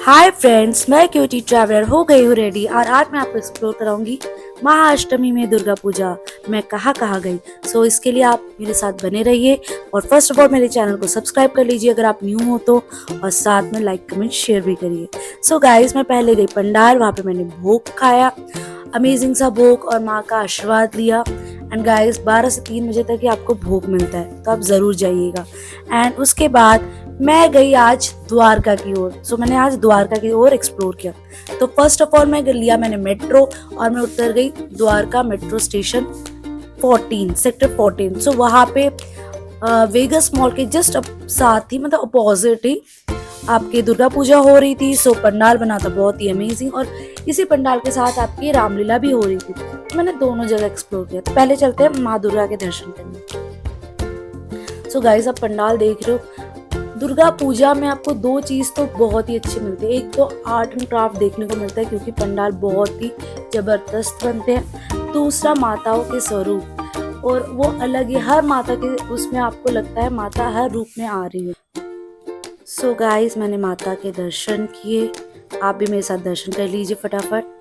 Hi friends, मैं cutie traveller हो गई हूँ रेडी और आज मैं आपको एक्सप्लोर कराऊंगी महाअष्टमी में दुर्गा पूजा। मैं कहाँ कहाँ गई। इसके लिए आप मेरे साथ बने रहिए और फर्स्ट ऑफ ऑल मेरे चैनल को सब्सक्राइब कर लीजिए अगर आप न्यू हो तो, और साथ में लाइक कमेंट शेयर भी करिए। गाइस, मैं पहले गई पंडाल, वहाँ पे मैंने भोग खाया, अमेजिंग सा भोग, और माँ का आशीर्वाद लिया। एंड गाइस 12 से 3 बजे तक ही आपको भोग मिलता है, तो आप जरूर जाइएगा। एंड उसके बाद मैं गई आज द्वारका की ओर। मैंने आज द्वारका की ओर एक्सप्लोर किया। तो फर्स्ट ऑफ ऑल मैंने मेट्रो और मैं उतर गई द्वारका मेट्रो स्टेशन 14 सेक्टर 14। वहाँ पे वेगस मॉल के जस्ट साथ ही, मतलब अपोजिट ही आपकी दुर्गा पूजा हो रही थी। पंडाल बना था बहुत ही अमेजिंग, और इसी पंडाल के साथ आपकी रामलीला भी हो रही थी। तो मैंने दोनों जगह एक्सप्लोर किया। तो पहले चलते हैं माँ दुर्गा के दर्शन करने। गाइस, आप पंडाल देख रहे हो। दुर्गा पूजा में आपको दो चीज तो बहुत ही अच्छी मिलती है। एक तो आर्ट एंड क्राफ्ट देखने को मिलता है क्योंकि पंडाल बहुत ही जबरदस्त बनते हैं। दूसरा माताओं के स्वरूप, और वो अलग ही, हर माता के उसमें आपको लगता है माता हर रूप में आ रही है। गाइस, मैंने माता के दर्शन किए, आप भी मेरे साथ दर्शन कर लीजिए फटाफट।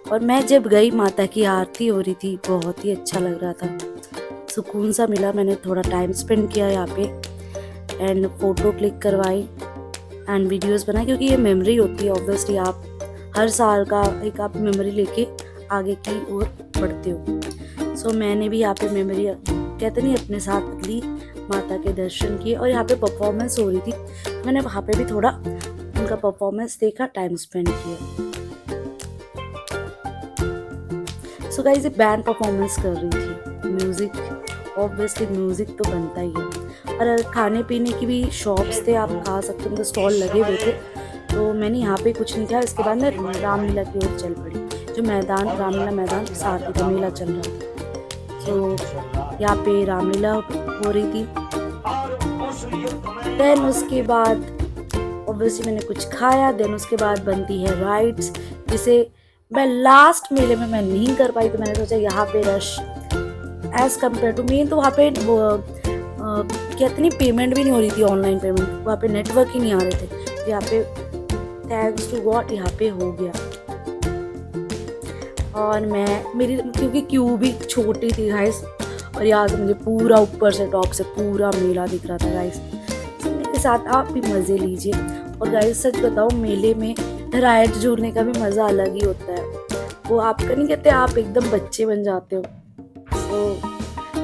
और मैं जब गई, माता की आरती हो रही थी, बहुत ही अच्छा लग रहा था, सुकून सा मिला। मैंने थोड़ा टाइम स्पेंड किया यहाँ पे एंड फोटो क्लिक करवाई एंड वीडियोस बनाई, क्योंकि ये मेमोरी होती है। ऑब्वियसली आप हर साल का एक आप मेमोरी लेके आगे की ओर बढ़ते हो। मैंने भी यहाँ पे मेमोरी, कहते नहीं, अपने साथ ली, माता के दर्शन किए। और यहाँ पे परफॉर्मेंस हो रही थी, मैंने वहाँ पे भी थोड़ा उनका परफॉर्मेंस देखा, टाइम स्पेंड किया। गाइस, ये बैंड परफॉर्मेंस कर रही थी। म्यूजिक, ऑब्वियसली म्यूजिक तो बनता ही है। और खाने पीने की भी शॉप्स थे, आप खा सकते हो, मतलब स्टॉल लगे हुए थे। तो मैंने यहाँ पे कुछ नहीं किया। इसके बाद मैं रामलीला की ओर चल पड़ी। जो मैदान, रामलीला मैदान साथ का मेला चल रहा था, यहाँ पे रामलीला हो रही थी। देन उसके बाद ऑब्वियसली मैंने कुछ खाया। देन उसके बाद बनती है राइड्स, जिसे मैं लास्ट मेले में मैं नहीं कर पाई। तो मैंने सोचा यहाँ पे rush as compared to men, तो वहाँ पे कहते नहीं, पेमेंट भी नहीं हो रही थी, ऑनलाइन पेमेंट, वहाँ पे नेटवर्क ही नहीं आ रहे थे। यहाँ पे थैंक्स टू गॉड यहाँ पे हो गया। और मेरी क्योंकि क्यू भी छोटी थी गाइस, और यहाँ से मुझे पूरा ऊपर से टॉप से पूरा मेला दिख रहा था गाइस। मेरे साथ आप भी मज़े लीजिए। और गाइस, सच बताओ, मेले में राइड झूलने का भी मज़ा अलग ही होता है। वो आपका नहीं कहते, आप एकदम बच्चे बन जाते हो।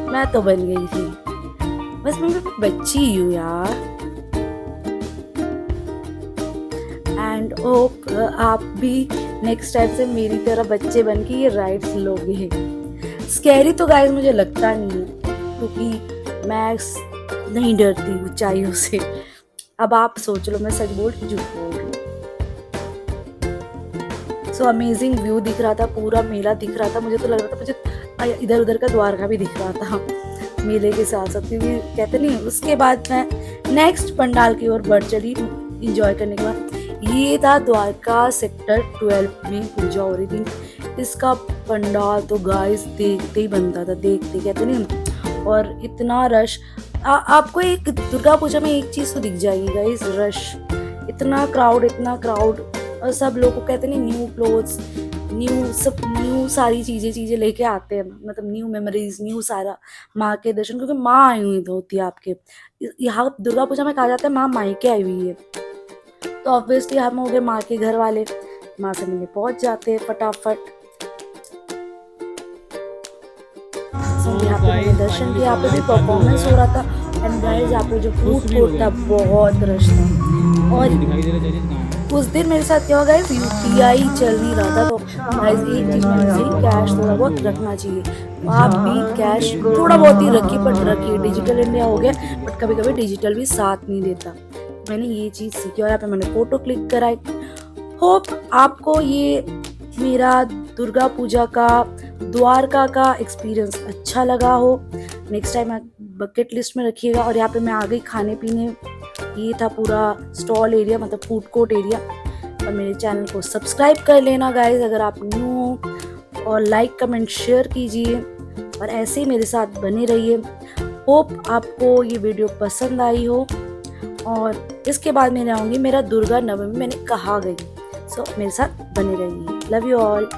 मैं तो बन गई थी, बस मैं बच्ची ही हूँ यार। एंड होप आप भी नेक्स्ट टाइम से मेरी तरह बच्चे बन के ये राइड्स लोगे। स्कैरी तो गाइस मुझे लगता नहीं है, क्योंकि मैं नहीं डरती ऊंचाइयों से। अब आप सोच लो, मैं सच बोल रही, झूठ बोल रही। अमेजिंग व्यू दिख रहा था, पूरा मेला दिख रहा था। मुझे तो लग रहा था मुझे इधर उधर का द्वारका भी दिख रहा था मेले के साथ साथ, क्योंकि कहते नहीं। उसके बाद मैं नेक्स्ट पंडाल की ओर बढ़ चली इंजॉय करने के बाद। ये था द्वारका सेक्टर 12 में पूजा हो रही थी। इसका पंडाल तो गाइस देखते ही बनता था, देखते, कहते नहीं। और इतना रश, आपको एक दुर्गा पूजा में एक चीज तो दिख जाएगी गाइस, रश। इतना क्राउड, और सब लोग को कहते नहीं, न्यू क्लोथ्स, न्यू सारी चीजें लेके आते हैं, मतलब न्यू मेमोरीज, न्यू सारा माँ के दर्शन, क्योंकि माँ आई हुई होती है आपके यहाँ। दुर्गा पूजा में कहा जाता है माँ मायके आई हुई है। तो ऑब्वियसली हम हो गए माँ के घर वाले, माँ से मिलने पहुंच जाते हैं फटाफट। यहाँ पे मैंने दर्शन किया, यहाँ पे भी परफॉर्मेंस हो रहा था। एंड गाइस, यहाँ पे जो फूड कोर्ट था, बहुत रश था। और उस दिन मेरे साथ क्या होगा, UPI चल नहीं रहा था। तो गाइस, एक चीज मैंने कैश थोड़ा बहुत रखना चाहिए। आप भी कैश थोड़ा बहुत ही रखिए, बट रखिए। डिजिटल इंडिया हो गया, बट कभी कभी डिजिटल भी साथ नहीं देता। मैंने ये चीज सीखी, और यहाँ पे मैंने फोटो क्लिक कराई। होप आपको ये मेरा दुर्गा पूजा का, द्वारका का एक्सपीरियंस अच्छा लगा हो। नेक्स्ट टाइम बकेट लिस्ट में रखिएगा। और यहाँ पे मैं आ गई खाने पीने, ये था पूरा स्टॉल एरिया, मतलब फूड कोर्ट एरिया। और मेरे चैनल को सब्सक्राइब कर लेना गाइस अगर आप न्यू हो। और लाइक कमेंट शेयर कीजिए और ऐसे ही मेरे साथ बने रहिए। होप आपको ये वीडियो पसंद आई हो। और इसके बाद मैं आऊँगी मेरा दुर्गा नवमी मैंने कहा गई। सो मेरे साथ बने रहिए। Love you all.